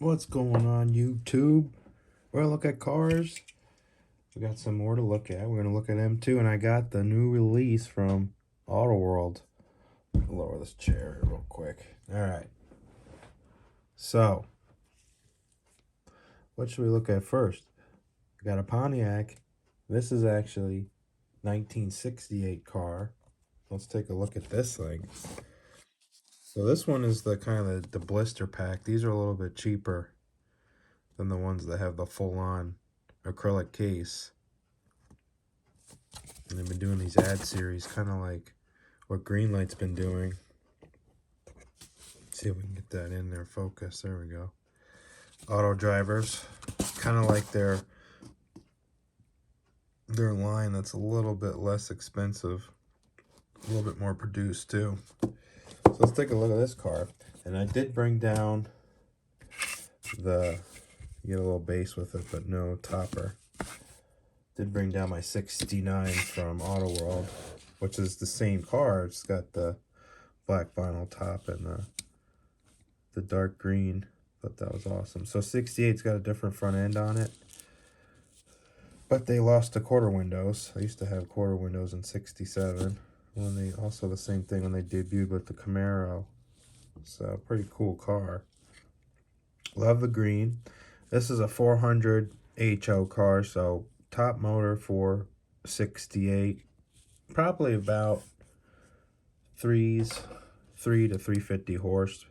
What's going on, YouTube? We're gonna look at cars. We got some more to look at. We're gonna look at them too, and I got the new release from Auto World. Lower this chair here real quick. All right. So, what should we look at first? We got a Pontiac. This is actually 1968 car. Let's take a look at this thing. So this one is the kind of the blister pack. These are a little bit cheaper than the ones that have the full-on acrylic case. And they've been doing these ad series, kind of like what Greenlight's been doing. Let's see if we can get that in there. Focus. There we go. Auto drivers, kind of like their line that's a little bit less expensive, a little bit more produced too. So let's take a look at this car. And I did bring down the, you get a little base with it, but no topper. Did bring down my 69 from Auto World, which is the same car. It's got the black vinyl top and the dark green. Thought that was awesome. So 68's got a different front end on it, but they lost the quarter windows. I used to have quarter windows in 67. When they also the same thing when they debuted with the Camaro. So pretty cool car. Love the green. This is a 400 HO car, so top motor for 68. Probably about 3 to 350 horse.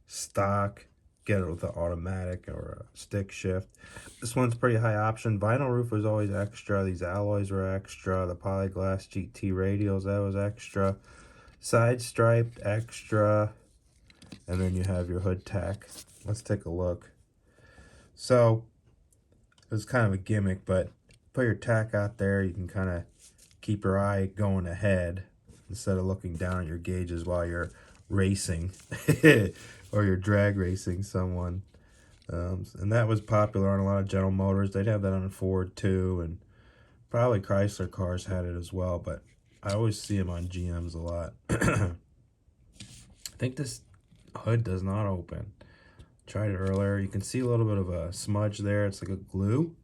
Stock. Get it with an automatic or a stick shift. This one's pretty high option. Vinyl roof was always extra. These alloys were extra. The Polyglass GT radials, that was extra. Side striped, extra. And then you have your hood tack. Let's take a look. So, it was kind of a gimmick, but put your tack out there. You can kind of keep your eye going ahead instead of looking down at your gauges while you're racing. Or you're drag racing someone. And that was popular on a lot of General Motors. They'd have that on Ford too, and probably Chrysler cars had it as well, but I always see them on GMs a lot. I think this hood does not open. Tried it earlier. You can see a little bit of a smudge there. It's like a glue.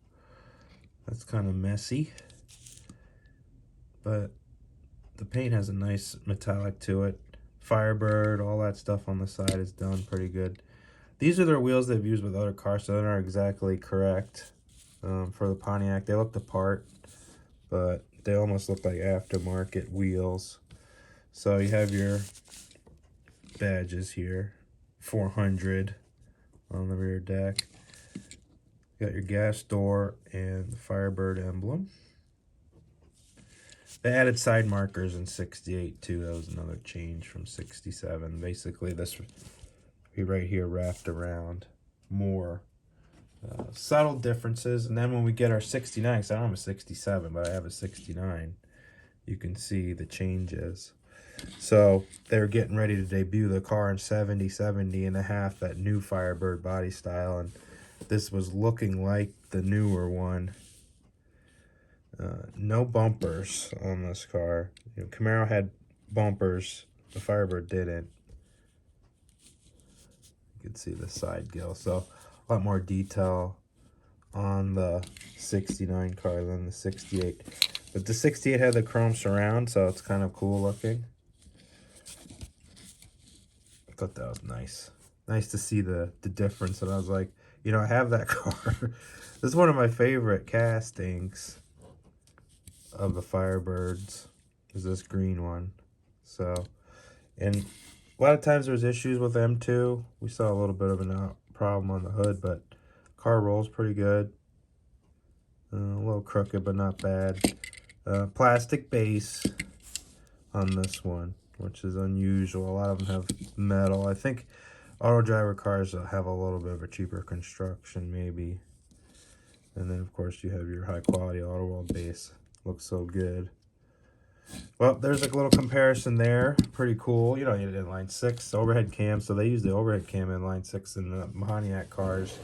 That's kind of messy. But the paint has a nice metallic to it. Firebird, all that stuff on the side is done pretty good. These are their wheels they've used with other cars, so they're not exactly correct for the Pontiac. They look the part, but they almost look like aftermarket wheels. So you have your badges here, 400 on the rear deck. You got your gas door and the Firebird emblem. They added side markers in 68 too. That was another change from 67. Basically, this would be right here wrapped around. More subtle differences. And then when we get our 69, because I don't have a 67, but I have a 69, you can see the changes. So they're getting ready to debut the car in 70, 70 and a half, that new Firebird body style. And this was looking like the newer one. No bumpers on this car. You know, Camaro had bumpers. The Firebird didn't. You can see the side gill. So a lot more detail on the 69 car than the 68. But the 68 had the chrome surround, so it's kind of cool looking. I thought that was nice. Nice to see the difference. And I was like, you know, I have that car. This is one of my favorite castings of the Firebirds, is this green one. So, and a lot of times there's issues with them too. We saw a little bit of a problem on the hood, but car rolls pretty good. A little crooked, but not bad. Plastic base on this one, which is unusual. A lot of them have metal. I think auto driver cars have a little bit of a cheaper construction, maybe. And then, of course, you have your high-quality Auto World base. Looks so good. Well, there's a little comparison there. Pretty cool. You don't need an inline 6 overhead cam, so they use the overhead cam inline 6 in the Pontiac cars.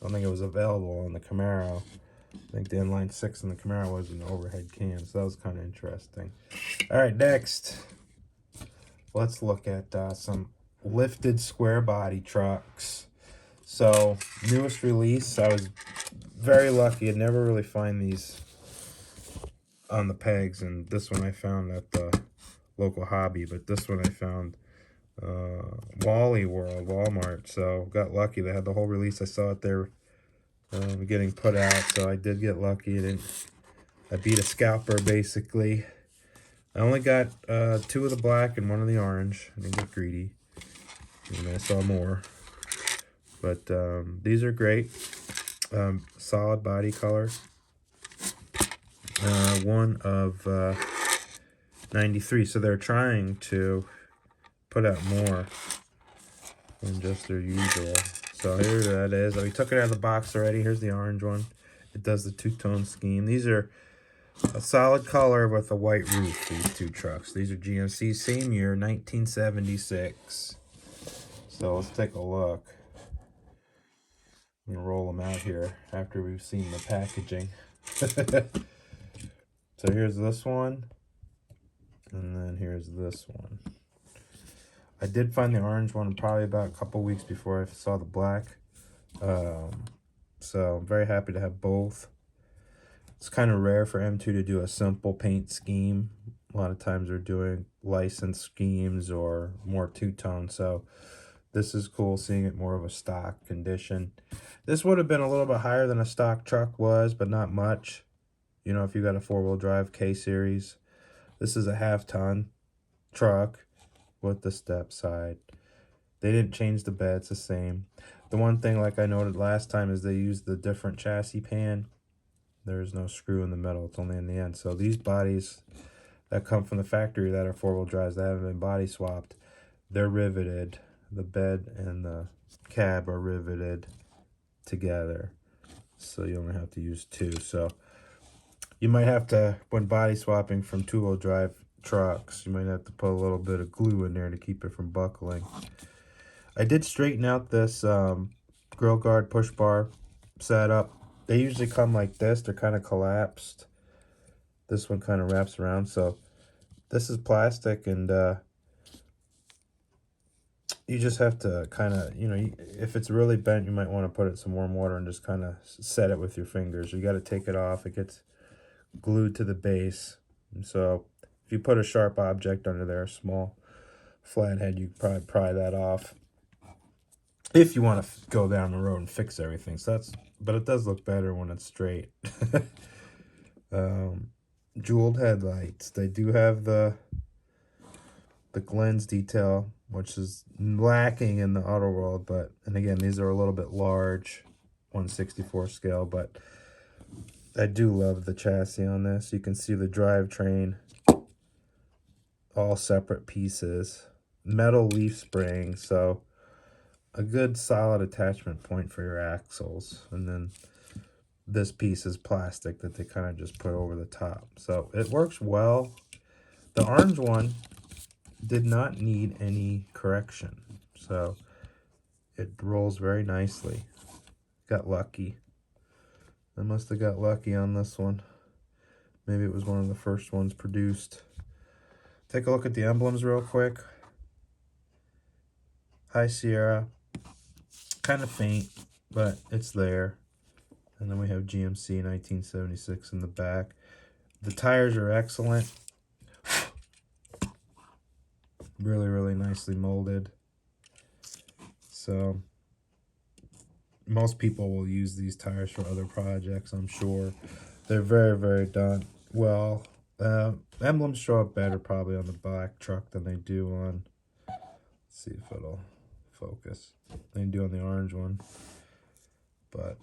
I don't think it was available on the Camaro. I think the inline 6 in the Camaro was an overhead cam, so that was kind of interesting. All right, next, let's look at some lifted square body trucks. So, newest release, I was very lucky. I never really find these on the pegs, and this one I found at the local hobby, but this one I found Wally World, Walmart. So, got lucky. They had the whole release. I saw it there getting put out, so I did get lucky. I beat a scalper, basically. I only got 2 of the black and 1 of the orange. I didn't get greedy. And I saw more. But these are great. Solid body color. One of 93. So they're trying to put out more than just their usual. So here that is. We took it out of the box already. Here's the orange one. It does the two-tone scheme. These are a solid color with a white roof, these 2 trucks. These are GMC, same year, 1976. So let's take a look. I'm going to roll them out here after we've seen the packaging. So here's this one. And then here's this one. I did find the orange one probably about a couple weeks before I saw the black. So I'm very happy to have both. It's kind of rare for M2 to do a simple paint scheme. A lot of times they're doing license schemes or more two-tone. So this is cool, seeing it more of a stock condition. This would have been a little bit higher than a stock truck was, but not much. You know, if you got a 4-wheel drive K-Series. This is a half-ton truck with the step side. They didn't change the bed, it's the same. The one thing, like I noted last time, is they used the different chassis pan. There's no screw in the middle, it's only in the end. So these bodies that come from the factory that are 4-wheel drives that haven't been body swapped, they're riveted. The bed and the cab are riveted together. So you only have to use 2. So you might have to, when body swapping from 2-wheel drive trucks, you might have to put a little bit of glue in there to keep it from buckling. I did straighten out this grill guard push bar setup. They usually come like this. They're kind of collapsed. This one kind of wraps around. So this is plastic, and you just have to kind of, you know, if it's really bent, you might want to put it in some warm water and just kind of set it with your fingers. You got to take it off. It gets glued to the base. And so if you put a sharp object under there, a small flathead, you could probably pry that off. If you want to go down the road and fix everything. So that's, but it does look better when it's straight. Jeweled headlights. They do have the lens detail, which is lacking in the auto world, but, and again, these are a little bit large, 1/64 scale, but I do love the chassis on this. You can see the drivetrain, all separate pieces, metal leaf spring, so a good solid attachment point for your axles. And then this piece is plastic that they kind of just put over the top. So it works well. The orange one did not need any correction. So it rolls very nicely. Got lucky. I must have got lucky on this one. Maybe it was one of the first ones produced. Take a look at the emblems real quick. High Sierra. Kind of faint, but it's there. And then we have GMC 1976 in the back. The tires are excellent. Really, really nicely molded. So most people will use these tires for other projects, I'm sure. They're very, very done well. Emblems show up better probably on the black truck than they do on, let's see if it'll focus, than they do on the orange one. But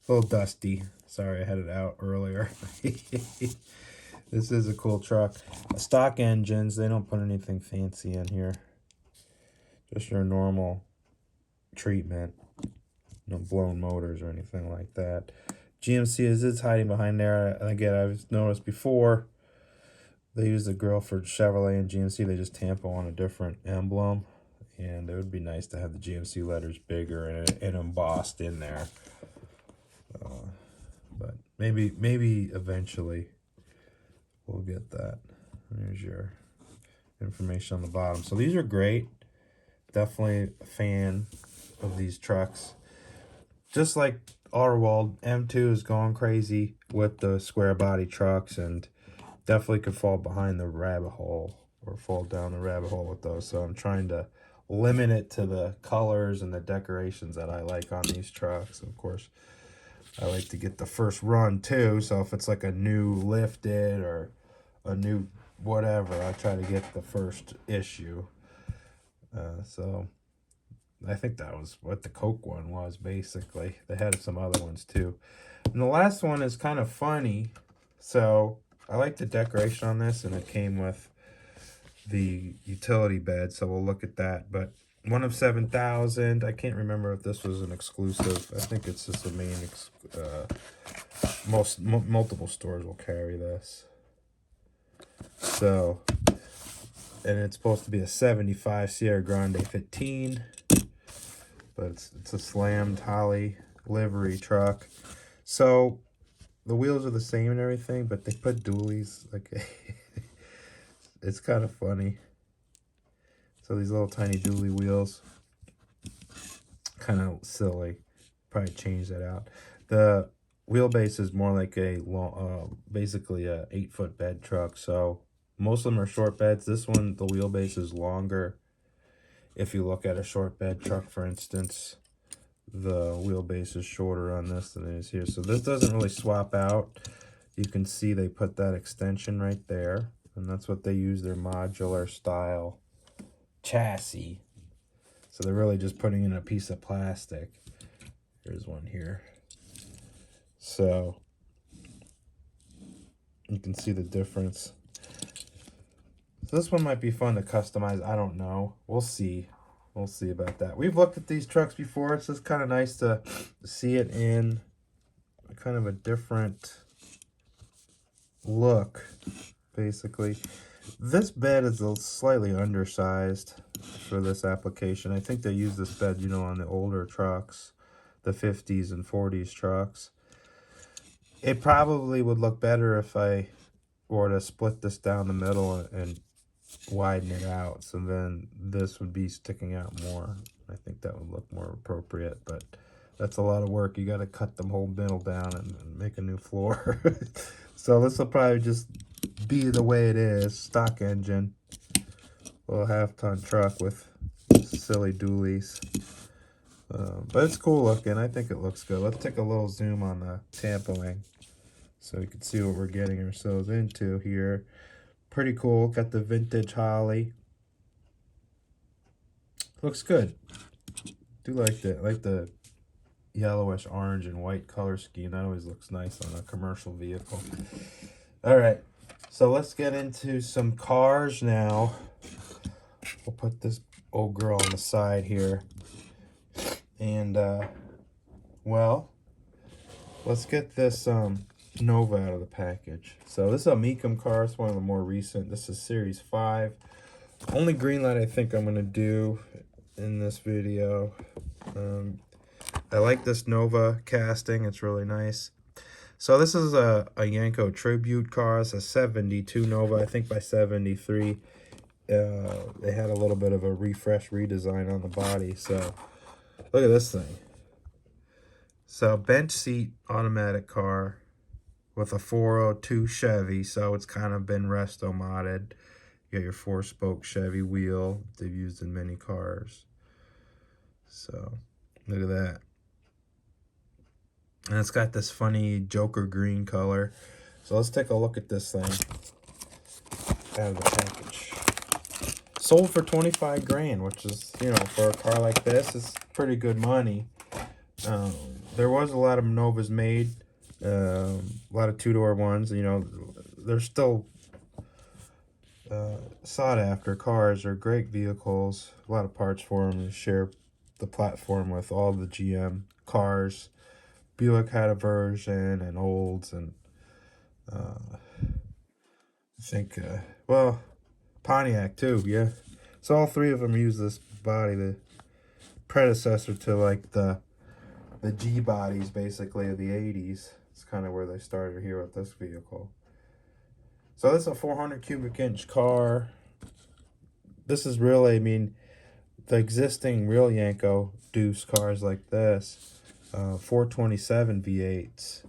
a little dusty. Sorry, I had it out earlier. This is a cool truck. Stock engines, they don't put anything fancy in here. Just your normal treatment. No blown motors or anything like that. GMC is hiding behind there. And again, I've noticed before, they use the grill for Chevrolet and GMC. They just tampo on a different emblem. And it would be nice to have the GMC letters bigger and embossed in there. But maybe eventually we'll get that. There's your information on the bottom. So these are great. Definitely a fan of these trucks. Just like Arwald, M2 is going crazy with the square body trucks, and definitely could fall behind the rabbit hole or fall down the rabbit hole with those. So I'm trying to limit it to the colors and the decorations that I like on these trucks. Of course, I like to get the first run too. So if it's like a new lifted or a new whatever, I try to get the first issue. So I think that was what the Coke one was, basically. They had some other ones too. And the last one is kind of funny. So I like the decoration on this, and it came with the utility bed, so we'll look at that. But one of 7,000. I can't remember if this was an exclusive. I think it's just a main. Multiple stores will carry this. So, and it's supposed to be a 75 Sierra Grande 15, but it's a slammed Holley livery truck. So the wheels are the same and everything, but they put dualies. Like, it's kind of funny. So these little tiny dually wheels, kind of silly. Probably change that out. The wheelbase is more like a long, basically a 8-foot bed truck. So most of them are short beds. This one, the wheelbase is longer. If you look at a short bed truck, for instance, the wheelbase is shorter on this than it is here. So this doesn't really swap out. You can see they put that extension right there, and that's what they use their modular style chassis. So they're really just putting in a piece of plastic. Here's one here. So you can see the difference. So this one might be fun to customize. I don't know. We'll see. We'll see about that. We've looked at these trucks before. It's just kind of nice to see it in kind of a different look, basically. This bed is slightly undersized for this application. I think they use this bed, you know, on the older trucks, the 50s and 40s trucks. It probably would look better if I were to split this down the middle and widen it out. So then this would be sticking out more. I think that would look more appropriate, but that's a lot of work. You got to cut the whole middle down and make a new floor. So this will probably just be the way it is. Stock engine. Little half-ton truck with silly dualies. But it's cool looking. I think it looks good. Let's take a little zoom on the Tampa wing so we can see what we're getting ourselves into here. Pretty cool. Got the vintage Holley. Looks good. Do like that. I like the yellowish orange and white color scheme. That always looks nice on a commercial vehicle. All right. So let's get into some cars now. We'll put this old girl on the side here. And, well, let's get this Nova out of the package. So this is a Mecum car. It's one of the more recent. This is Series 5. Only Greenlight I think I'm going to do in this video. I like this Nova casting. It's really nice. So this is a Yenko tribute car. It's a 72 Nova, I think by 73. They had a little bit of a redesign on the body. So look at this thing. So bench seat automatic car with a 402 Chevy. So it's kind of been resto modded. You got your 4-spoke Chevy wheel they've used in many cars. So look at that. And it's got this funny Joker green color. So let's take a look at this thing out of the package. Sold for 25 grand, which is, you know, for a car like this, is pretty good money. There was a lot of Novas made, a lot of two-door ones. You know, they're still sought after cars. They're great vehicles. A lot of parts for them. You share the platform with all the GM cars. Buick had a version, and Olds, and I think, well, Pontiac too, yeah. So all three of them use this body, the predecessor to like the G bodies basically of the 80s. It's kind of where they started here with this vehicle. So this is a 400 cubic inch car. This is really, I mean, the existing real Yenko Deuce cars like this, 427 V8s,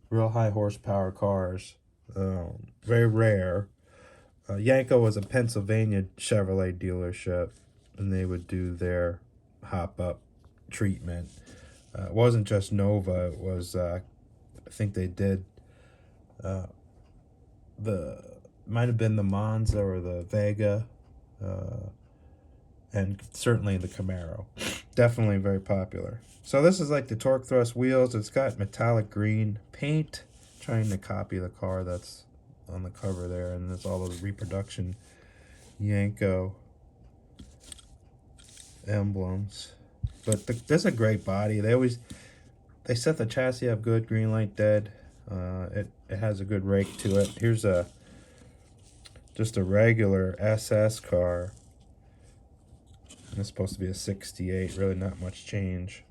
real high horsepower cars, very rare. Yenko was a Pennsylvania Chevrolet dealership, and they would do their hop-up treatment. It wasn't just Nova, it was, I think they did, might have been the Monza or the Vega, and certainly the Camaro. Definitely very popular. So this is like the torque thrust wheels. It's got metallic green paint, trying to copy the car that's on the cover there, and there's all those reproduction Yenko emblems. But this is a great body. They set the chassis up good. Greenlight dead. It has a good rake to it. Here's just a regular SS car. And it's supposed to be a 68. Really not much change.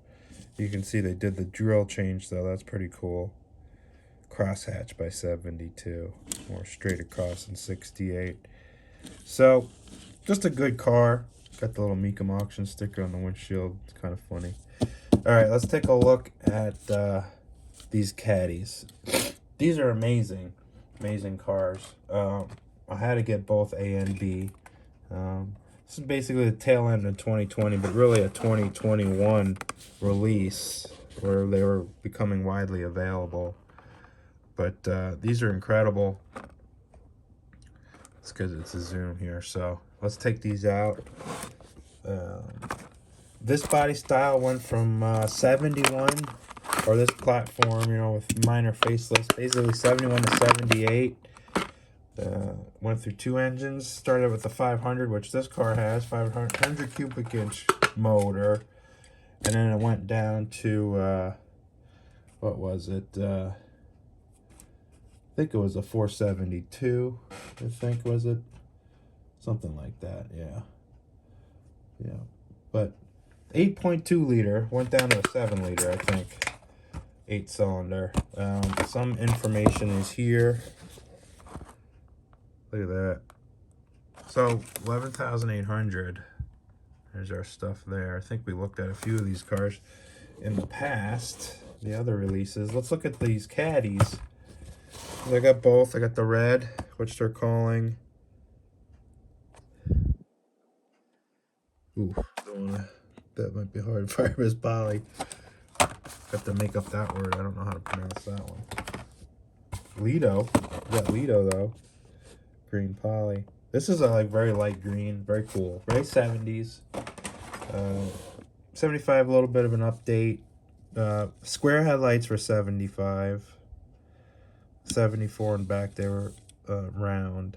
You can see they did the drill change though. That's pretty cool. Crosshatch by 72. More straight across than 68. So just a good car. Got the little Mecum auction sticker on the windshield. It's kind of funny. Alright, let's take a look at these caddies. These are amazing. Amazing cars. I had to get both A and B. This is basically the tail end of 2020, but really a 2021 release where they were becoming widely available. But these are incredible. It's because it's a zoom here, so let's take these out. This body style went from 71, or this platform, you know, with minor facelifts, basically 71 to 78. Went through two engines. Started with the 500, which this car has, 500 cubic inch motor, and then it went down to what was it? I think it was a 472. I think, was it? Something like that. Yeah. But 8.2 liter went down to a 7 liter, I think. 8 cylinder. Some information is here. Look at that. So 11,800. There's our stuff there. I think we looked at a few of these cars in the past, the other releases. Let's look at these caddies. I got both. I got the red, which they're calling. Ooh, that might be hard. Firemist poly. Got to make up that word. I don't know how to pronounce that one. Lido. We got Lido though. Green poly. This is a very light green. Very cool. Very 70s. 75, a little bit of an update. Square headlights were 75. 74 and back they were round.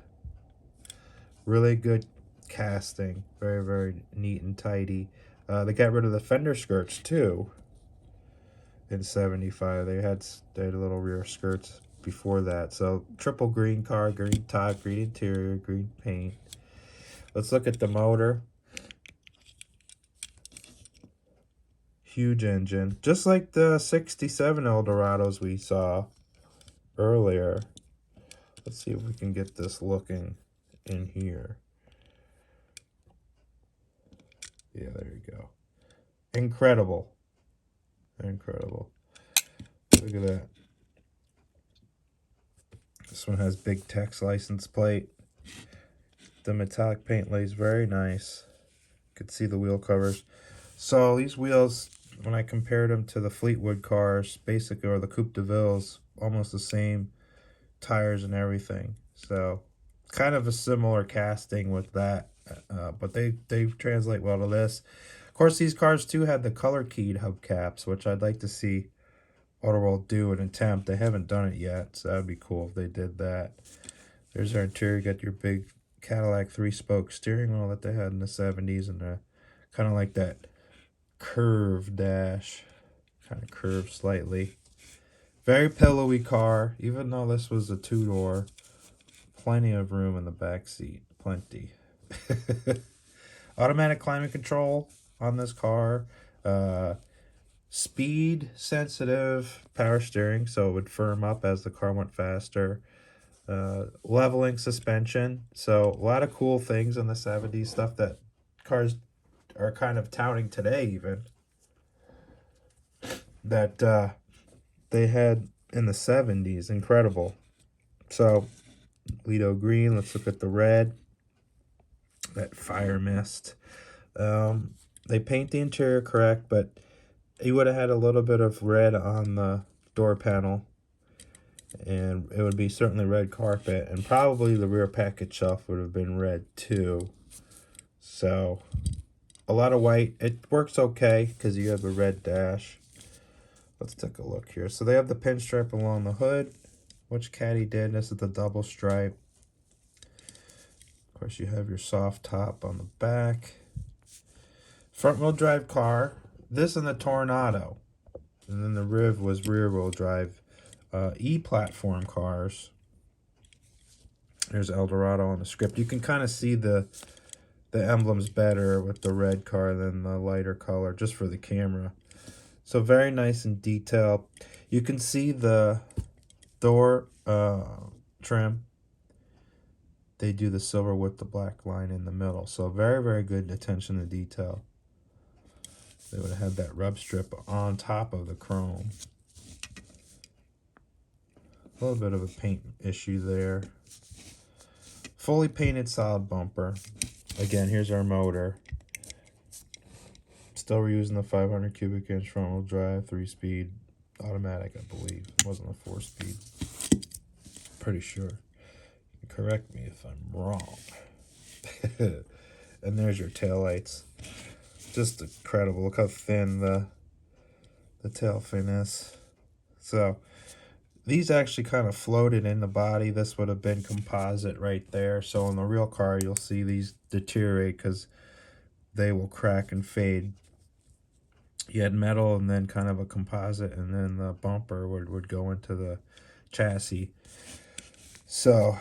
Really good casting. Very, very neat and tidy. They got rid of the fender skirts too. In 75, they had little rear skirts before that. So triple green car, green top, green interior, green paint. Let's look at the motor. Huge engine, just like the 67 Eldorados we saw earlier. Let's see if we can get this looking in here. Yeah, there you go. Incredible. Incredible. Look at that. This one has big text license plate. The metallic paint lays very nice. You could see the wheel covers. So these wheels, when I compared them to the Fleetwood cars, basically, or the Coupe de Villes, almost the same tires and everything. So kind of a similar casting with that, but they translate well to this. Of course, these cars too had the color keyed hubcaps, which I'd like to see Autoworld do an attempt. They haven't done it yet, so that'd be cool if they did that. There's our interior. You got your big Cadillac 3-spoke steering wheel that they had in the 70s, and kind of like that curved dash, kind of curved slightly. Very pillowy car, even though this was a 2-door. Plenty of room in the back seat, plenty. Automatic climate control on this car. Speed sensitive power steering, so it would firm up as the car went faster. Leveling suspension, so a lot of cool things in the 70s, stuff that cars are kind of touting today even that they had in the 70s. Incredible. So, Lido green. Let's look at the red. That Firemist. They paint the interior correct, but you would have had a little bit of red on the door panel. And it would be certainly red carpet. And probably the rear package shelf would have been red too. So, a lot of white. It works okay because you have a red dash. Let's take a look here. So they have the pinstripe along the hood, which Caddy did. This is the double stripe. Of course, you have your soft top on the back. Front wheel drive car. This and the Tornado. And then the Riv was rear wheel drive. E-platform cars. There's Eldorado on the script. You can kind of see the emblems better with the red car than the lighter color, just for the camera. So very nice in detail. You can see the door trim. They do the silver with the black line in the middle. So very, very good attention to detail. They would have had that rub strip on top of the chrome. A little bit of a paint issue there. Fully painted solid bumper. Again, here's our motor. Still reusing the 500 cubic inch front wheel drive, 3-speed automatic, I believe. It wasn't a 4-speed. Pretty sure. Correct me if I'm wrong. And there's your taillights. Just incredible. Look how thin the tail fin is. So these actually kind of floated in the body. This would have been composite right there. So in the real car, you'll see these deteriorate because they will crack and fade. You had metal and then kind of a composite, and then the bumper would go into the chassis. So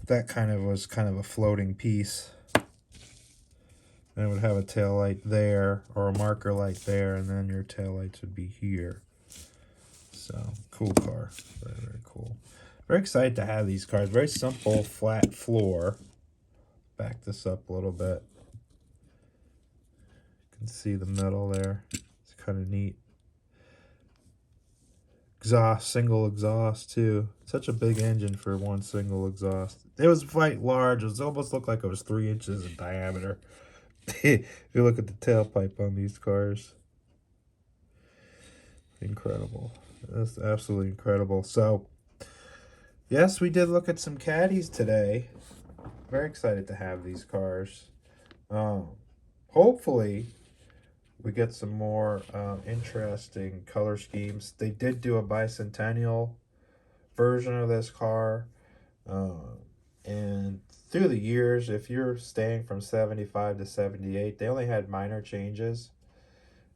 that was kind of a floating piece. And it would have a tail light there, or a marker light there, and then your tail lights would be here. So, cool car. Very, very cool. Very excited to have these cars. Very simple, flat floor. Back this up a little bit. You can see the metal there. It's kind of neat. Exhaust, single exhaust too. Such a big engine for one single exhaust. It was quite large. It almost looked like it was 3 inches in diameter. If you look at the tailpipe on these cars. Incredible. That's absolutely incredible. So, yes, we did look at some Caddies today. Very excited to have these cars. Hopefully, we get some more interesting color schemes. They did do a bicentennial version of this car. And through the years, if you're staying from 75 to 78, they only had minor changes.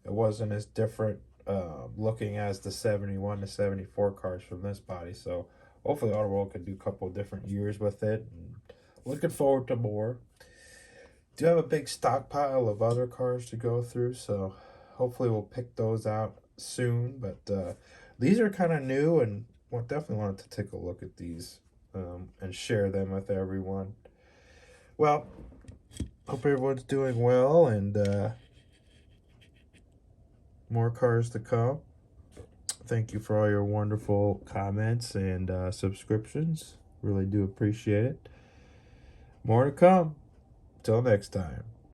It wasn't as different looking as the 71 to 74 cars from this body. So hopefully Auto World can do a couple of different years with it. And looking forward to more. Do have a big stockpile of other cars to go through, so hopefully we'll pick those out soon. But these are kind of new, and definitely wanted to take a look at these and share them with everyone. Well, hope everyone's doing well, and more cars to come. Thank you for all your wonderful comments and subscriptions. Really do appreciate it. More to come. Till next time.